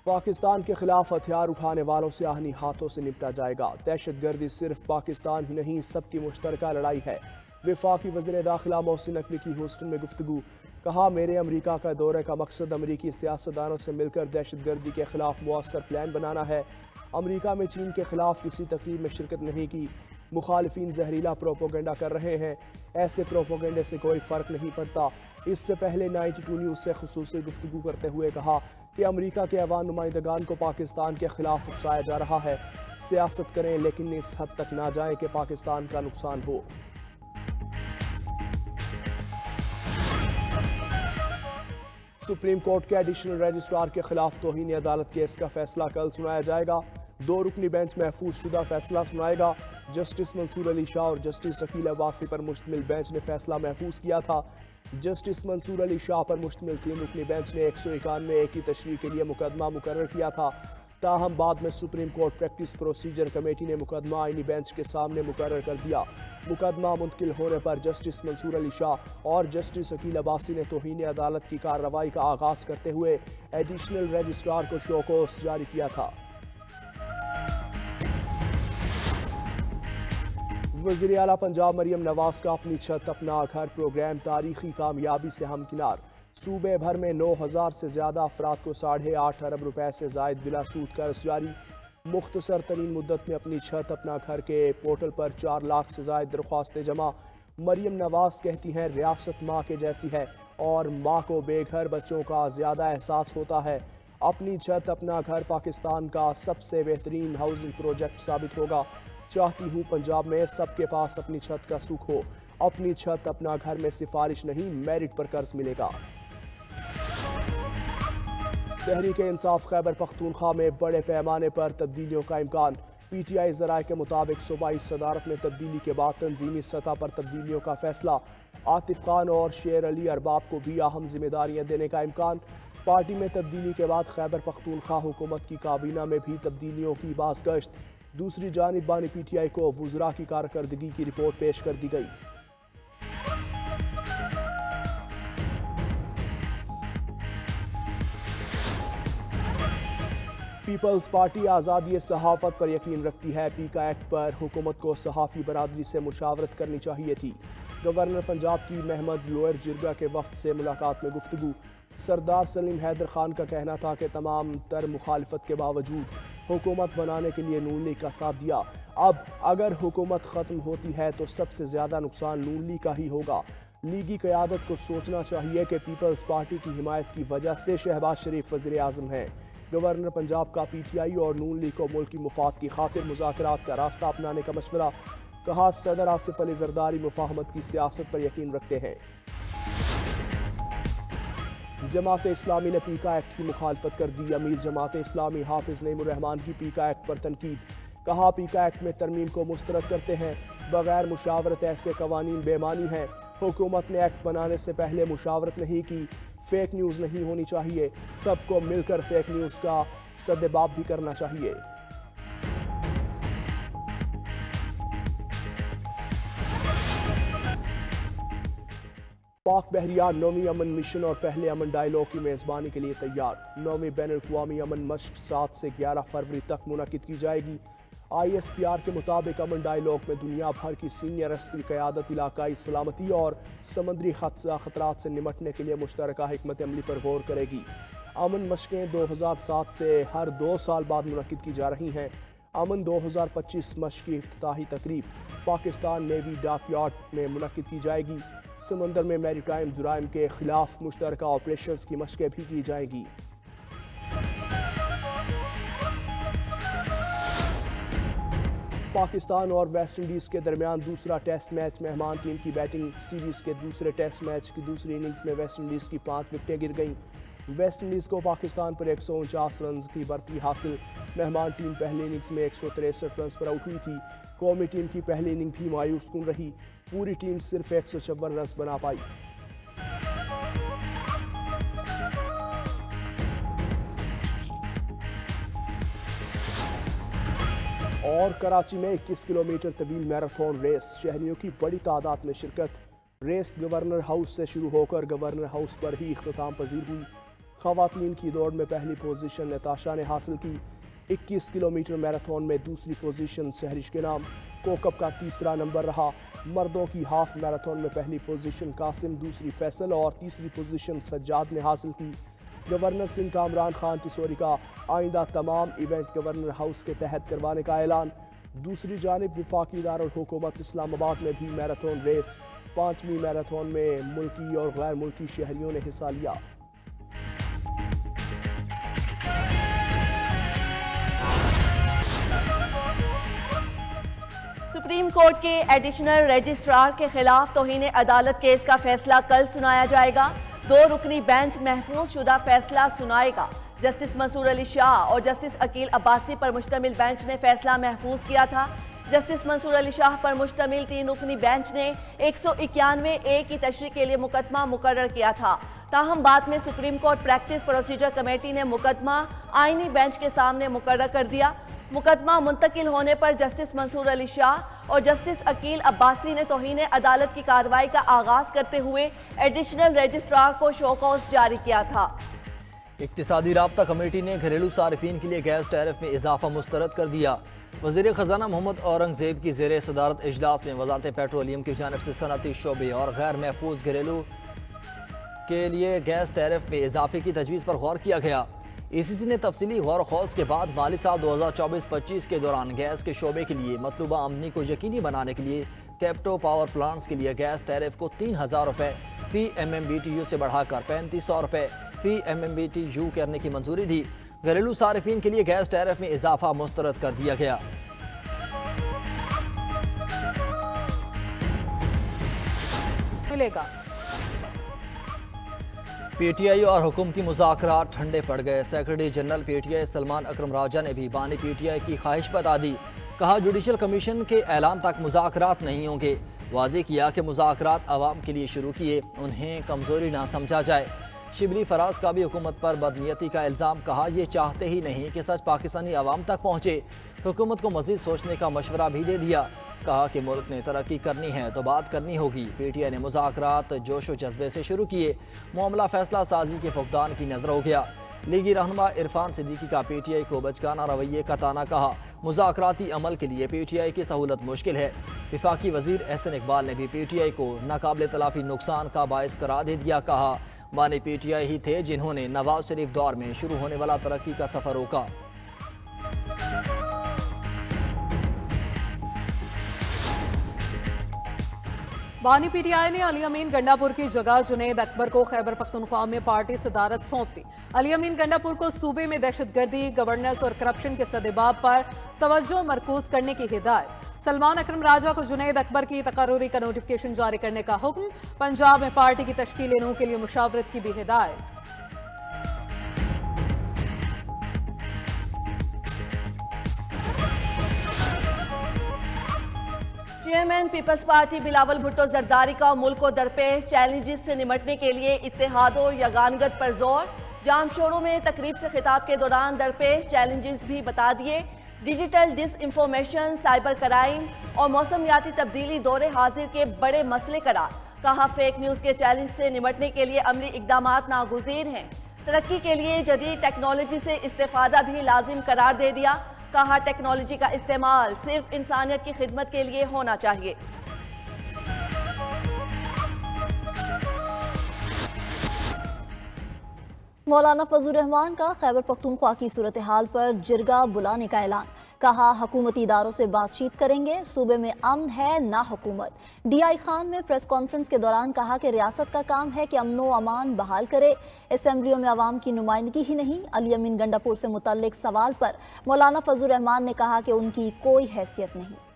پاکستان کے خلاف ہتھیار اٹھانے والوں سے آہنی ہاتھوں سے نپٹا جائے گا۔ دہشت گردی صرف پاکستان ہی نہیں، سب کی مشترکہ لڑائی ہے۔ وفاقی وزیر داخلہ محسن نقوی کی ہیوسٹن میں گفتگو۔ کہا، میرے امریکہ کا دورے کا مقصد امریکی سیاستدانوں سے مل کر دہشت گردی کے خلاف مؤثر پلان بنانا ہے۔ امریکہ میں چین کے خلاف کسی تقریب میں شرکت نہیں کی۔ مخالفین زہریلا پروپیگنڈا کر رہے ہیں، ایسے پروپیگنڈے سے کوئی فرق نہیں پڑتا۔ اس سے پہلے 92 نیوز سے خصوصی گفتگو کرتے ہوئے کہا کہ امریکہ کے عوام نمائندگان کو پاکستان کے خلاف اکسایا جا رہا ہے۔ سیاست کریں لیکن اس حد تک نہ جائیں کہ پاکستان کا نقصان ہو۔ سپریم کورٹ کے ایڈیشنل رجسٹرار کے خلاف توہین عدالت کیس کا فیصلہ کل سنایا جائے گا۔ 2 رکنی بینچ محفوظ شدہ فیصلہ سنائے گا۔ جسٹس منصور علی شاہ اور جسٹس عقیل عباسی پر مشتمل بینچ نے فیصلہ محفوظ کیا تھا۔ جسٹس منصور علی شاہ پر مشتمل 3 رکنی بینچ نے 191 کی تشریح کے لیے مقدمہ مقرر کیا تھا، تاہم بعد میں supreme court practice procedure committee نے مقدمہ آئینی بینچ کے سامنے مقرر کر دیا۔ مقدمہ منتقل ہونے پر جسٹس منصور علی شاہ اور جسٹس عقیل عباسی نے توہین عدالت کی کارروائی کا آغاز کرتے ہوئے ایڈیشنل رجسٹرار کو شو کوس جاری کیا تھا۔ وزیر اعلیٰ پنجاب مریم نواز کا اپنی چھت اپنا گھر پروگرام تاریخی کامیابی سے ہمکنار۔ صوبے بھر میں 9,000 سے زیادہ افراد کو 8.5 ارب روپے سے زائد بلا سود قرض جاری۔ مختصر ترین مدت میں اپنی چھت اپنا گھر کے پورٹل پر 4 لاکھ سے زائد درخواستیں جمع۔ مریم نواز کہتی ہیں، ریاست ماں کے جیسی ہے اور ماں کو بے گھر بچوں کا زیادہ احساس ہوتا ہے۔ اپنی چھت اپنا گھر پاکستان کا سب سے بہترین ہاؤسنگ پروجیکٹ ثابت ہوگا۔ چاہتی ہوں پنجاب میں سب کے پاس اپنی چھت کا سکھ ہو۔ اپنی چھت اپنا گھر میں سفارش نہیں، میرٹ پر قرض ملے گا۔ تحریک انصاف خیبر پختونخوا میں بڑے پیمانے پر تبدیلیوں کا امکان۔ پی ٹی آئی ذرائع کے مطابق صوبائی صدارت میں تبدیلی کے بعد تنظیمی سطح پر تبدیلیوں کا فیصلہ۔ عاطف خان اور شیر علی ارباب کو بھی اہم ذمہ داریاں دینے کا امکان۔ پارٹی میں تبدیلی کے بعد خیبر پختونخوا حکومت کی کابینہ میں بھی تبدیلیوں کی بازگشت۔ دوسری جانب بانی پی ٹی آئی کو وزراء کی کارکردگی کی رپورٹ پیش کر دی گئی۔ پیپلز پارٹی آزادی صحافت پر یقین رکھتی ہے۔ پیکا ایکٹ پر حکومت کو صحافی برادری سے مشاورت کرنی چاہیے تھی۔ گورنر پنجاب کی محمد لوئر جرگہ کے وفد سے ملاقات میں گفتگو۔ سردار سلیم حیدر خان کا کہنا تھا کہ تمام تر مخالفت کے باوجود حکومت بنانے کے لیے نون لیگ کا ساتھ دیا۔ اب اگر حکومت ختم ہوتی ہے تو سب سے زیادہ نقصان نون لیگ کا ہی ہوگا۔ لیگی قیادت کو سوچنا چاہیے کہ پیپلز پارٹی کی حمایت کی وجہ سے شہباز شریف وزیر اعظم ہیں۔ گورنر پنجاب کا پی ٹی آئی اور نون لیگ کو ملکی مفاد کی خاطر مذاکرات کا راستہ اپنانے کا مشورہ۔ کہا، صدر آصف علی زرداری مفاہمت کی سیاست پر یقین رکھتے ہیں۔ جماعت اسلامی نے پیکا ایکٹ کی مخالفت کر دی۔ امیر جماعت اسلامی حافظ نعیم الرحمان کی پیکا ایکٹ پر تنقید۔ کہا، پیکا ایکٹ میں ترمیم کو مسترد کرتے ہیں۔ بغیر مشاورت ایسے قوانین بے معنی ہیں۔ حکومت نے ایکٹ بنانے سے پہلے مشاورت نہیں کی۔ فیک نیوز نہیں ہونی چاہیے۔ سب کو مل کر فیک نیوز کا سدباب بھی کرنا چاہیے۔ پاک بحریہ 9ویں امن مشن اور پہلے امن ڈائیلاگ کی میزبانی کے لیے تیار۔ 9ویں بین الاقوامی امن مشق 7 سے 11 فروری تک منعقد کی جائے گی۔ آئی ایس پی آر کے مطابق امن ڈائیلاگ میں دنیا بھر کی سینئر عسکری قیادت علاقائی سلامتی اور سمندری خطرات سے نمٹنے کے لیے مشترکہ حکمت عملی پر غور کرے گی۔ امن مشقیں 2007 سے ہر 2 سال بعد منعقد کی جا رہی ہیں۔ امن 2025 مشق کی افتتاحی تقریب پاکستان نیوی ڈاک یارڈ میں منعقد کی جائے گی۔ سمندر میں میری ٹائم جرائم کے خلاف مشترکہ آپریشنز کی مشقیں بھی کی جائیں گی۔ پاکستان اور ویسٹ انڈیز کے درمیان دوسرا ٹیسٹ میچ مہمان ٹیم کی بیٹنگ۔ سیریز کے دوسرے ٹیسٹ میچ کی دوسری اننگز میں ویسٹ انڈیز کی 5 وکٹیں گر گئیں۔ ویسٹ انڈیز کو پاکستان پر 149 رنز کی برتی حاصل۔ مہمان ٹیم پہلی اننگز میں 163 رنز پر آؤٹ ہوئی تھی۔ قومی ٹیم کی پہلی اننگ بھی مایوس کن رہی۔ پوری ٹیم صرف 156 رنز بنا پائی۔ اور کراچی میں 21 کلومیٹر طویل میراتھن ریس، شہریوں کی بڑی تعداد میں شرکت۔ ریس گورنر ہاؤس سے شروع ہو کر گورنر ہاؤس پر ہی اختتام پذیر ہوئی۔ خواتین کی دوڑ میں پہلی پوزیشن نتاشا نے حاصل کی۔ 21 کلومیٹر میراتھن میں دوسری پوزیشن سہرش کے نام کوکب کا تیسرا نمبر رہا۔ مردوں کی ہاف میراتھن میں پہلی پوزیشن قاسم، دوسری فیصل اور تیسری پوزیشن سجاد نے حاصل کی۔ گورنر سندھ کامران خان ٹسوری کا آئندہ تمام ایونٹ گورنر ہاؤس کے تحت کروانے کا اعلان۔ دوسری جانب وفاقی دارالحکومت اسلام آباد میں بھی میراتھن ریس، 5ویں میراتھن میں ملکی اور غیر ملکی شہریوں نے حصہ لیا۔ سپریم کورٹ کے ایڈیشنل رجسٹرار کے خلاف توہین عدالت کیس کا فیصلہ کل سنایا جائے گا۔ 2 رکنی بینچ محفوظ شدہ فیصلہ سنائے گا۔ جسٹس منصور علی شاہ اور جسٹس عقیل عباسی پر مشتمل بینچ نے فیصلہ محفوظ کیا تھا۔ جسٹس منصور علی شاہ پر مشتمل 3 رکنی بینچ نے 191A کی تشریح کے لیے مقدمہ مقرر کیا تھا۔ تاہم بعد میں supreme court practice procedure committee نے مقدمہ آئینی بینچ کے سامنے مقرر کر دیا۔ مقدمہ منتقل ہونے پر جسٹس منصور علی شاہ اور جسٹس عقیل عباسی نے توہین عدالت کی کارروائی کا آغاز کرتے ہوئے ایڈیشنل رجسٹرار کو شو کاز جاری کیا تھا۔ اقتصادی رابطہ کمیٹی نے گھریلو صارفین کے لیے گیس ٹیرف میں اضافہ مسترد کر دیا۔ وزیر خزانہ محمد اورنگزیب کی زیر صدارت اجلاس میں وزارت پیٹرولیم کی جانب سے صنعتی شعبے اور غیر محفوظ گھریلو کے لیے گیس ٹیرف میں اضافے کی تجویز پر غور کیا گیا۔ ای سی سی نے تفصیلی غور و خوض کے بعد مالی سال 2024-25 کے دوران گیس کے شعبے کے لیے مطلوبہ آمدنی کو یقینی بنانے کے لیے کیپٹو پاور پلانٹس کے لیے گیس ٹیرف کو 3000 روپے فی M M B T U سے بڑھا کر 3500 روپے فی M M B T U کرنے کی منظوری دی۔ گھریلو صارفین کے لیے گیس ٹیرف میں اضافہ مسترد کر دیا گیا۔ ملے گا پی ٹی آئی اور حکومتی مذاکرات ٹھنڈے پڑ گئے۔ Secretary general P T I Salman Akram Raja نے بھی بانی پی ٹی آئی کی خواہش بتا دی۔ کہا جوڈیشل کمیشن کے اعلان تک مذاکرات نہیں ہوں گے۔ واضح کیا کہ مذاکرات عوام کے لیے شروع کیے، انہیں کمزوری نہ سمجھا جائے۔ شبلی فراز کا بھی حکومت پر بدنیتی کا الزام، کہا یہ چاہتے ہی نہیں کہ سچ پاکستانی عوام تک پہنچے۔ حکومت کو مزید سوچنے کا مشورہ بھی دے دیا۔ کہا کہ ملک نے ترقی کرنی ہے تو بات کرنی ہوگی۔ پی ٹی آئی نے مذاکرات جوش و جذبے سے شروع کیے، معاملہ فیصلہ سازی کے فقدان کی نظر ہو گیا۔ لیگی رہنما عرفان صدیقی کا پی ٹی آئی کو بچگانہ رویے کا طعنہ، کہا مذاکراتی عمل کے لیے پی ٹی آئی کی سہولت مشکل ہے۔ وفاقی وزیر احسن اقبال نے بھی پی ٹی آئی کو ناقابل تلافی نقصان کا باعث قرار دے دیا۔ کہا بانی پی ٹی آئی ہی تھے جنہوں نے نواز شریف دور میں شروع ہونے والا ترقی کا سفر روکا۔ بانی پی ٹی آئی نے علی امین گنڈا پور کی جگہ جنید اکبر کو خیبر پختونخوا میں پارٹی صدارت سونپ دی۔ علی امین گنڈا پور کو صوبے میں دہشت گردی، گورننس اور کرپشن کے سدباب پر توجہ مرکوز کرنے کی ہدایت۔ سلمان اکرم راجہ کو جنید اکبر کی تقرری کا نوٹیفکیشن جاری کرنے کا حکم۔ پنجاب میں پارٹی کی تشکیل نو کے لیے مشاورت کی بھی ہدایت۔ چیئرمین پیپلز پارٹی بلاول بھٹو زرداری کا ملک کو درپیش چیلنجز سے نمٹنے کے لیے اتحاد و یگانگت پر زور۔ جام شوروں میں تقریب سے خطاب کے دوران درپیش چیلنجز بھی بتا دیے۔ ڈیجیٹل ڈس انفارمیشن، سائبر کرائم اور موسمیاتی تبدیلی دور حاضر کے بڑے مسئلے قرار۔ کہا فیک نیوز کے چیلنج سے نمٹنے کے لیے عملی اقدامات ناگزیر ہیں۔ ترقی کے لیے جدید ٹیکنالوجی سے استفادہ بھی لازم قرار دے دیا۔ کہا ٹیکنالوجی کا استعمال صرف انسانیت کی خدمت کے لیے ہونا چاہیے۔ مولانا فضل الرحمان کا خیبر پختونخوا کی صورتحال پر جرگہ بلانے کا اعلان۔ کہا حکومتی اداروں سے بات چیت کریں گے، صوبے میں امن ہے نہ حکومت۔ ڈی آئی خان میں پریس کانفرنس کے دوران کہا کہ ریاست کا کام ہے کہ امن و امان بحال کرے، اسمبلیوں میں عوام کی نمائندگی ہی نہیں۔ علی امین گنڈا پور سے متعلق سوال پر مولانا فضل الرحمان نے کہا کہ ان کی کوئی حیثیت نہیں۔